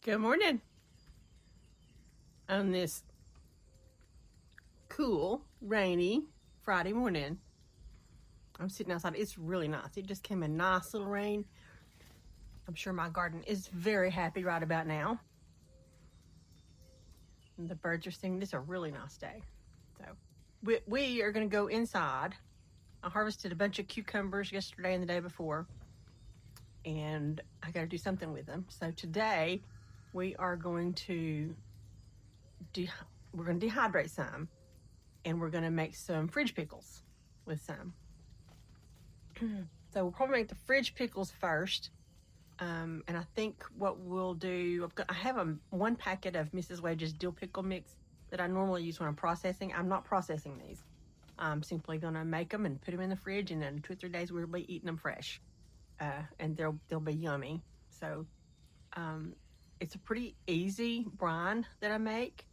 Good morning. On this cool, rainy Friday morning, I'm sitting outside. It's really nice. It just came a nice little rain. I'm sure my garden is very happy right about now. And the birds are singing. It's a really nice day. So we are going to go inside. I harvested a bunch of cucumbers yesterday and the day before, and I got to do something with them. So today we are going to dehydrate some, and we're going to make some fridge pickles with some. So we'll probably make the fridge pickles first. And I think what we'll do, I have one packet of Mrs. Wage's dill pickle mix that I normally use when I'm processing. I'm not processing these. I'm simply going to make them and put them in the fridge, and in 2 or 3 days we'll be eating them fresh, and they'll be yummy. So it's a pretty easy brine that I make.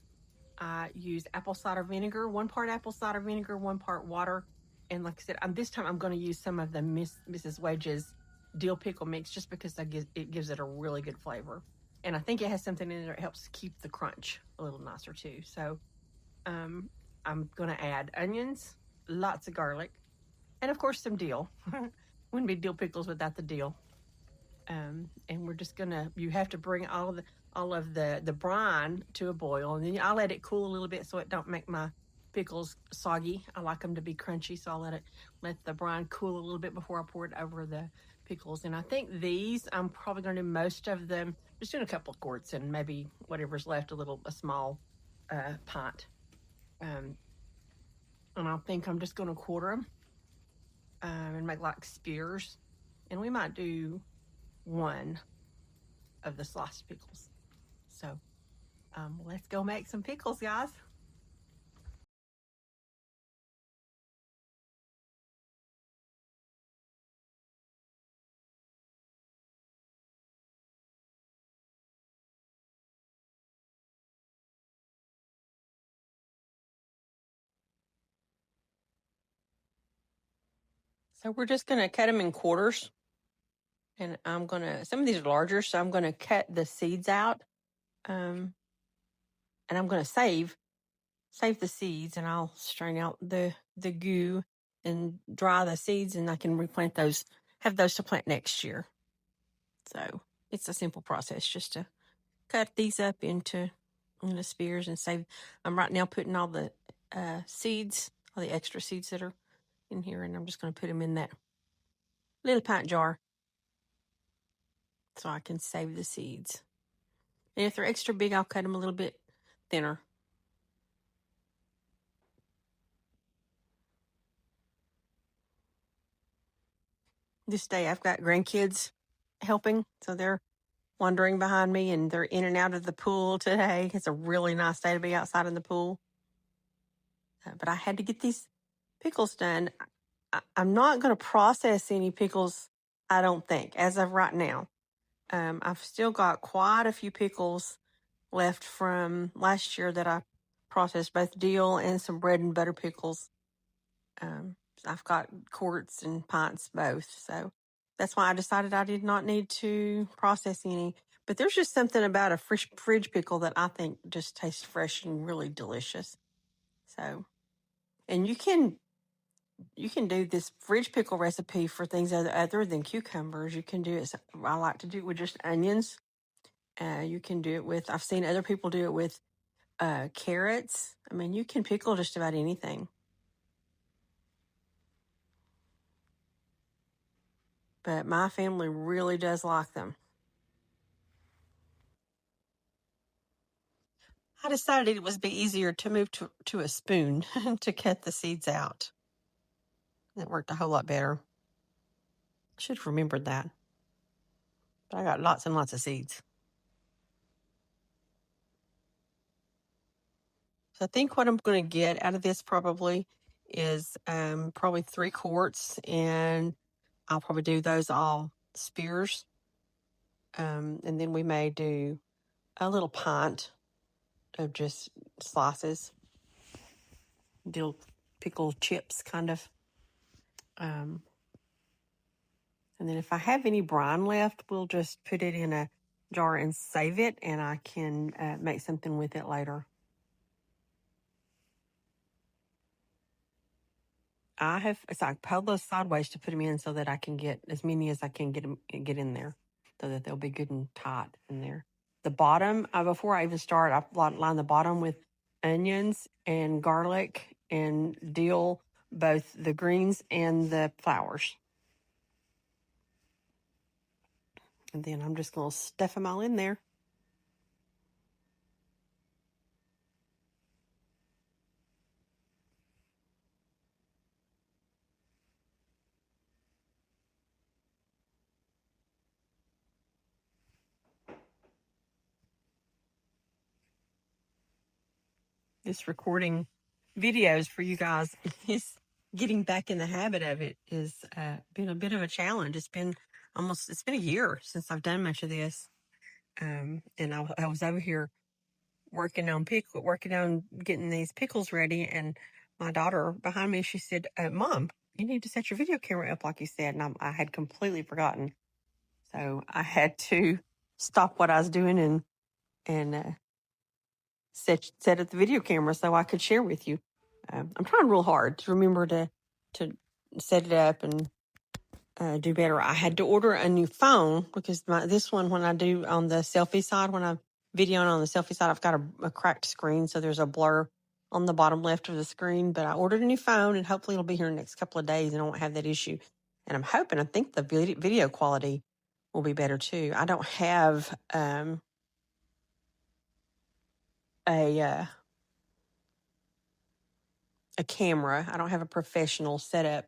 I use apple cider vinegar, 1 part apple cider vinegar, 1 part water. And like I said, this time I'm going to use some of the Mrs. Wage's dill pickle mix just because it gives it a really good flavor. And I think it has something in there that helps keep the crunch a little nicer too. So I'm going to add onions, lots of garlic, and of course some dill. Wouldn't be dill pickles without the dill. And we're just you have to bring all of the brine to a boil, and then I'll let it cool a little bit so it don't make my pickles soggy. I like them to be crunchy, so I'll let the brine cool a little bit before I pour it over the pickles. And I think I'm probably going to do most of them, just doing a couple of quarts and maybe whatever's left, a small pint. And I think I'm just going to quarter them and make like spears, and we might do 1 of the sliced pickles. So let's go make some pickles, guys. So we're just going to cut them in quarters. And some of these are larger, so I'm going to cut the seeds out. And I'm going to save the seeds, and I'll strain out the goo and dry the seeds, and I can replant those, have those to plant next year. So it's a simple process just to cut these up into spears and save. I'm right now putting all the seeds, all the extra seeds that are in here, and I'm just going to put them in that little pint jar so I can save the seeds. And if they're extra big, I'll cut them a little bit thinner. This day I've got grandkids helping, so they're wandering behind me, and they're in and out of the pool today. It's a really nice day to be outside in the pool. But I had to get these pickles done. I'm not going to process any pickles, I don't think, as of right now. I've still got quite a few pickles left from last year that I processed, both dill and some bread and butter pickles. I've got quarts and pints both, so that's why I decided I did not need to process any. But there's just something about a fridge pickle that I think just tastes fresh and really delicious. So, and you can do this fridge pickle recipe for things other than cucumbers. You can do it. I like to do it with just onions. You can do it with, I've seen other people do it with carrots. I mean, you can pickle just about anything. But my family really does like them. I decided it would be easier to move to a spoon to cut the seeds out. That worked a whole lot better. I should have remembered that. But I got lots and lots of seeds. So I think what I'm going to get out of this probably is probably 3 quarts, and I'll probably do those all spears. And then we may do a little pint of just slices, dill pickle chips kind of. And then if I have any brine left, we'll just put it in a jar and save it, and I can make something with it later. So I pulled those sideways to put them in so that I can get as many as I can get in there, so that they'll be good and tight in there. The bottom, before I even start, I line the bottom with onions and garlic and dill, both the greens and the flowers. And then I'm just going to stuff them all in there. This recording videos for you guys is getting back in the habit of it has been a bit of a challenge. It's been a year since I've done much of this. And I was over here working on getting these pickles ready, and my daughter behind me, she said, Mom, you need to set your video camera up like you said. And I had completely forgotten. So I had to stop what I was doing and set up the video camera so I could share with you. I'm trying real hard to remember to set it up and do better. I had to order a new phone because this one, when I do on the selfie side, when I'm videoing on the selfie side, I've got a cracked screen, so there's a blur on the bottom left of the screen. But I ordered a new phone, and hopefully it'll be here in the next couple of days, and I won't have that issue. And I think the video quality will be better too. I don't have a camera. I don't have a professional setup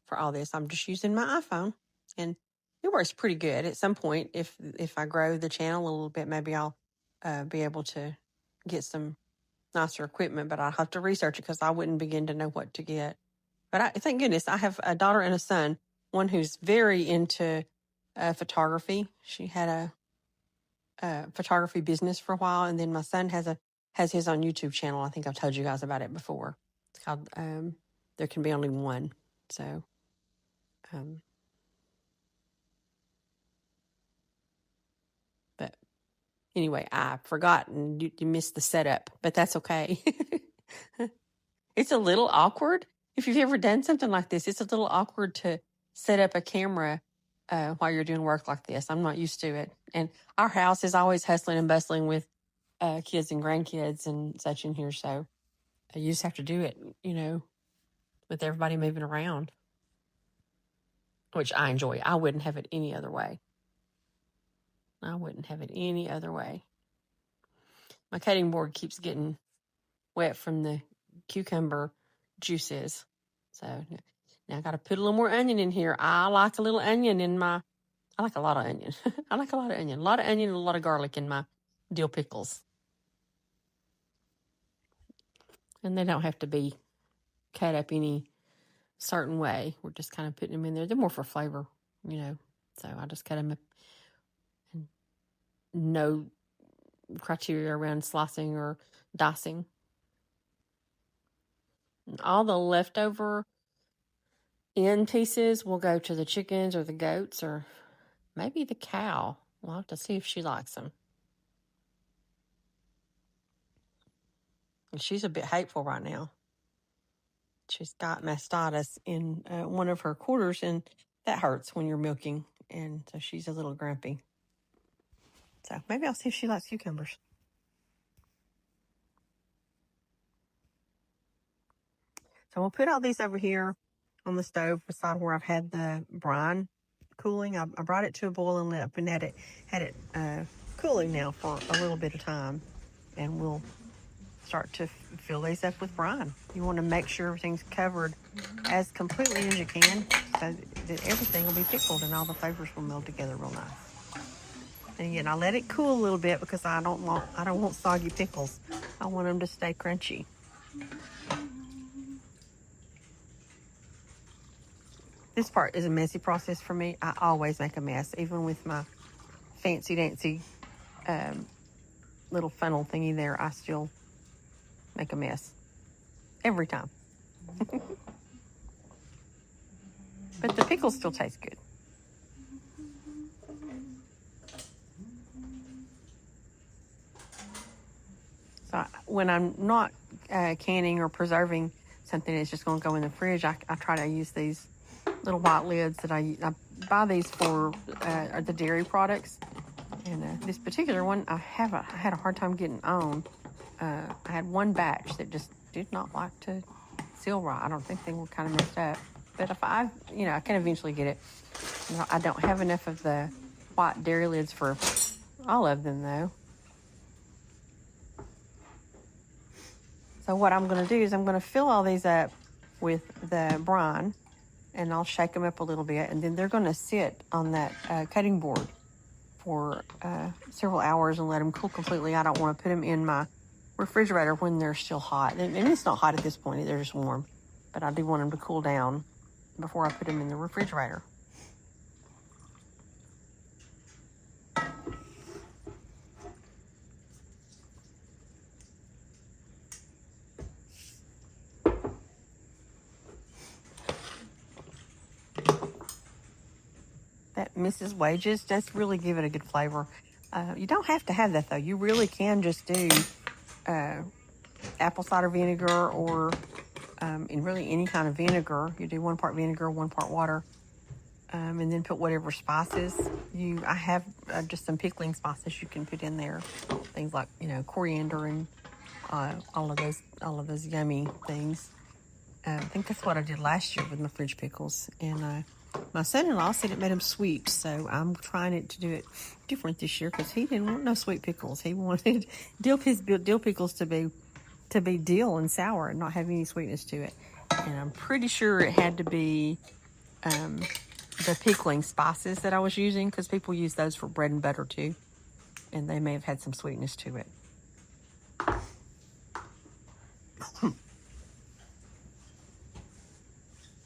for all this. I'm just using my iPhone, and it works pretty good. At some point, if I grow the channel a little bit, maybe I'll be able to get some nicer equipment, but I'll have to research it because I wouldn't begin to know what to get. But thank goodness I have a daughter and a son, one who's very into photography. She had a photography business for a while, and then my son has his own YouTube channel. I think I've told you guys about it before. It's called There Can Be Only One. So but anyway, I forgot and you missed the setup, but that's okay. It's a little awkward. If you've ever done something like this, it's a little awkward to set up a camera while you're doing work like this. I'm not used to it. And our house is always hustling and bustling with kids and grandkids and such in here. So you just have to do it, with everybody moving around, which I enjoy. I wouldn't have it any other way. My cutting board keeps getting wet from the cucumber juices. So now I got to put a little more onion in here. I like a little onion I like a lot of onion. I like a lot of onion. A lot of onion and a lot of garlic in my dill pickles. And they don't have to be cut up any certain way. We're just kind of putting them in there. They're more for flavor, So I just cut them up. And no criteria around slicing or dicing. And all the leftover end pieces will go to the chickens or the goats or maybe the cow. We'll have to see if she likes them. And she's a bit hateful right now. She's got mastitis in one of her quarters, and that hurts when you're milking. And so she's a little grumpy. So maybe I'll see if she likes cucumbers. So we'll put all these over here on the stove beside where I've had the brine cooling. I brought it to a boil and had it cooling now for a little bit of time. And we'll start to fill these up with brine. You want to make sure everything's covered as completely as you can so that everything will be pickled and all the flavors will meld together real nice. And again, I let it cool a little bit because I don't want soggy pickles. I want them to stay crunchy. This part is a messy process for me. I always make a mess, even with my fancy dancy little funnel thingy there. I still make a mess every time. But the pickles still taste good. when I'm not canning or preserving something that's just going to go in the fridge, I try to use these little white lids that I buy these for the dairy products. And this particular one, I had a hard time getting on. I had one batch that just did not like to seal right. I don't think they were kind of messed up. But if I can eventually get it. I don't have enough of the white dairy lids for all of them, though. So what I'm going to do is I'm going to fill all these up with the brine, and I'll shake them up a little bit, and then they're going to sit on that cutting board for several hours and let them cool completely. I don't want to put them in my refrigerator when they're still hot. And it's not hot at this point, they're just warm. But I do want them to cool down before I put them in the refrigerator. That Mrs. Wages does really give it a good flavor. You don't have to have that, though. You really can just do apple cider vinegar or in really any kind of vinegar. You do 1 part vinegar, 1 part water, and then put whatever spices. I have just some pickling spices you can put in there. Things like, coriander and all of those yummy things. I think that's what I did last year with my fridge pickles. And my son-in-law said it made him sweet, so I'm trying to do it different this year because he didn't want no sweet pickles. He wanted dill pickles to be dill and sour and not have any sweetness to it. And I'm pretty sure it had to be the pickling spices that I was using, because people use those for bread and butter too, and they may have had some sweetness to it.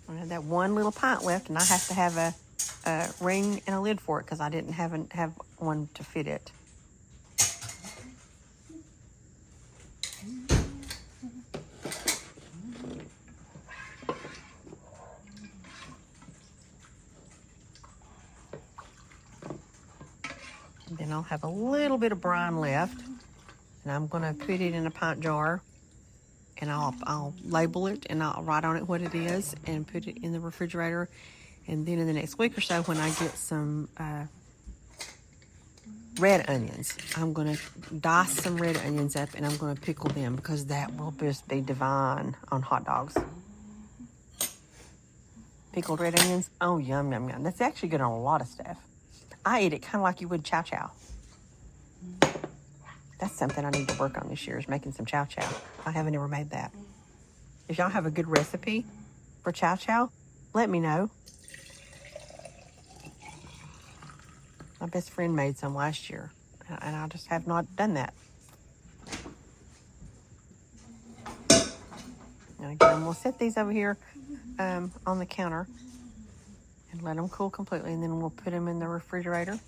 I had that 1 little pint left, and I have to have a ring and a lid for it because I didn't have one to fit it. And then I'll have a little bit of brine left, and I'm going to put it in a pint jar. And I'll label it, and I'll write on it what it is and put it in the refrigerator. And then in the next week or so, when I get some red onions, I'm going to dice some red onions up, and I'm going to pickle them because that will just be divine on hot dogs. Pickled red onions, oh, yum, yum, yum. That's actually good on a lot of stuff. I eat it kind of like you would chow chow. That's something I need to work on this year, is making some chow chow. I haven't ever made that. If y'all have a good recipe for chow chow, let me know. My best friend made some last year, and I just have not done that. And again, we'll set these over here on the counter and let them cool completely, and then we'll put them in the refrigerator.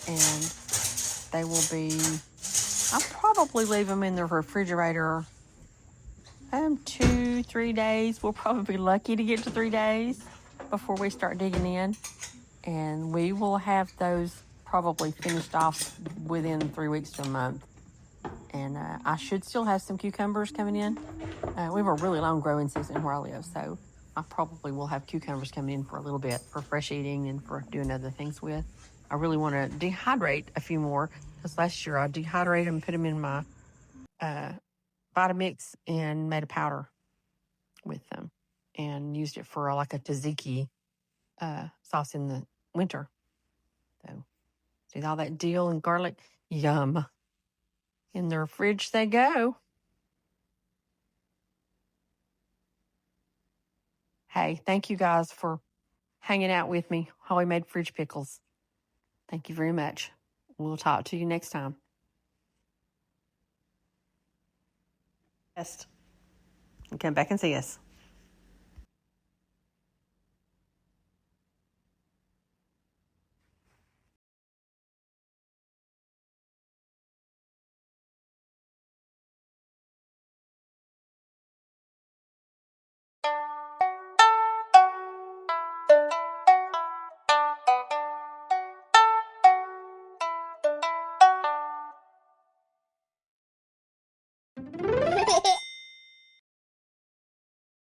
And they will be, I'll probably leave them in the refrigerator 2-3 days. We'll probably be lucky to get to 3 days before we start digging in. And we will have those probably finished off within 3 weeks to a month. And I should still have some cucumbers coming in. We have a really long growing season where I live, so I probably will have cucumbers coming in for a little bit for fresh eating and for doing other things with. I really want to dehydrate a few more, because last year I dehydrated them and put them in my Vitamix and made a powder with them and used it for like a tzatziki sauce in the winter. So see all that dill and garlic, yum. In the fridge they go. Hey, thank you guys for hanging out with me while we made fridge pickles. Thank you very much. We'll talk to you next time. Yes. And come back and see us.